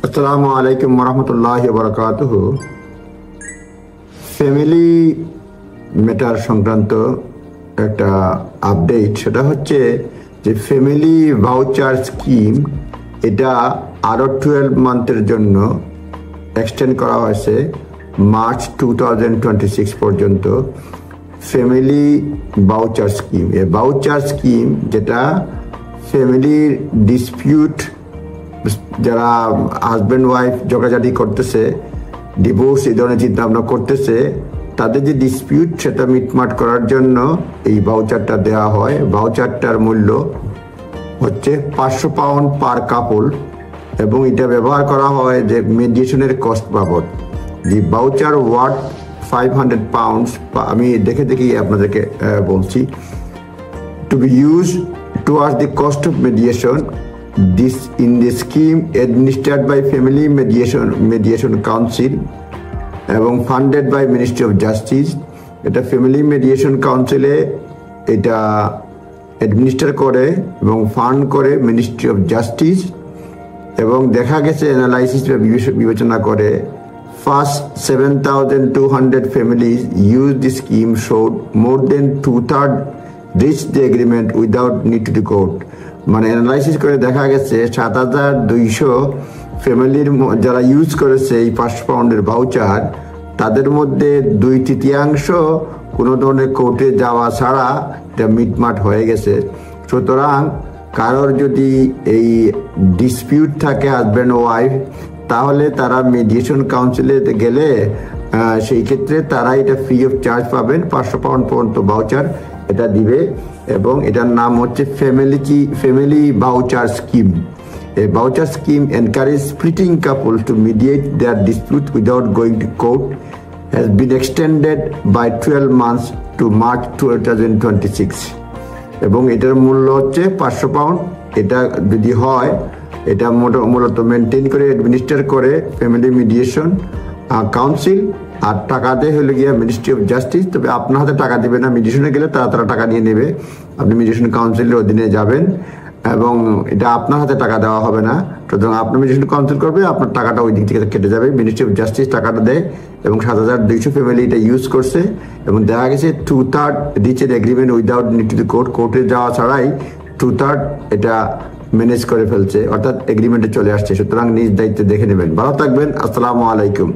আসসালামু আলাইকুম ওরহমতুল্লাহি বারাকাতুহু। ফ্যামিলি ম্যাটার সংক্রান্ত একটা আপডেট, সেটা হচ্ছে যে ফ্যামিলি ভাউচার স্কিম এটা আরও 12 মান্থের জন্য এক্সটেন্ড করা হয়েছে মার্চ 2026 পর্যন্ত। ফ্যামিলি ভাউচার স্কিম, এই ভাউচার স্কিম যেটা ফ্যামিলির ডিসপিউট, যারা হাজব্যান্ড ওয়াইফ ঝগড়াঝাটি করতেছে, ডিভোর্স এই ধরনের চিন্তা ভাবনা করতেছে, তাদের যে ডিসপিউট সেটা মিটমাট করার জন্য এই ভাউচারটা দেওয়া হয়। ভাউচারটার মূল্য হচ্ছে 500 পাউন্ড পার কাপল এবং এটা ব্যবহার করা হয় যে মেডিয়েশনের কস্ট বাবদ। দি ভাউচার ওয়ার্থ 500 পাউন্ডস, আমি দেখে আপনাদেরকে বলছি, to be used towards the cost of mediation. This in the scheme administered by Family Mediation Council এবং funded by Ministry of Justice. এটা ফ্যামিলি মেডিয়েশন কাউন্সিলে এটা অ্যাডমিনিস্টার করে এবং ফান্ড করে মিনিস্ট্রি অফ জাস্টিস। এবং দেখা গেছে অ্যানালাইসিস বিবেচনা করে first 7,200 families used the scheme showed more than 2/3 reached the agreement without need to the court. মানে অ্যানালাইসিস করে দেখা গেছে 7,200 ফ্যামিলির যারা ইউজ করেছে এই 500 পাউন্ডের ভাউচার, তাদের মধ্যে 2/3 কোনো ধরনের কোর্টে যাওয়া ছাড়া এটা মিটমাট হয়ে গেছে। সুতরাং কারোর যদি এই ডিসপিউট থাকে হাজব্যান্ড ওয়াইফ, তাহলে তারা মিডিয়েশন কাউন্সিলে গেলে সেই ক্ষেত্রে তারা এটা ফ্রি অফ চার্জ পাবেন। 500 পাউন্ড পর্যন্ত ভাউচার এটা দিবে এবং এটার নাম হচ্ছে family voucher scheme. A voucher scheme encourages splitting couples to mediate their dispute without going to court, has been extended by 12 months to March 2026 এবং এটার মূল্য হচ্ছে 500 পাউন্ড। এটা যদি হয়, এটা মূলত মেনটেন করে অ্যাডমিনিস্টার করে ফ্যামিলি মিডিয়েশন কাউন্সিল, আর টাকা দেয় হলে গিয়ে মিনিস্ট্রি অফ জাস্টিস। তবে আপনার হাতে টাকা দিবে না, মিডিয়েশনে গেলে তারা টাকা নিয়ে নেবে। আপনি মিডিয়েশন কাউন্সিলের অধীনে যাবেন এবং এটা আপনার হাতে টাকা দেওয়া হবে না। সুতরাং আপনার মিডিয়েশন কাউন্সিল করবে, আপনার টাকাটা ওই দিক থেকে কেটে যাবে। মিনিস্ট্রি অফ জাস্টিস টাকাটা দেয় এবং 7,200 ফ্যামিলি এটা ইউজ করছে এবং দেখা গেছে 2/3 রিচের agreement without need to the court, কোর্টে যাওয়া ছাড়াই 2/3 এটা ম্যানেজ করে ফেলছে, অর্থাৎ এগ্রিমেন্টে চলে আসছে। সুতরাং নিজ দায়িত্বে দেখে নেবেন। ভালো থাকবেন। আসসালামু আলাইকুম।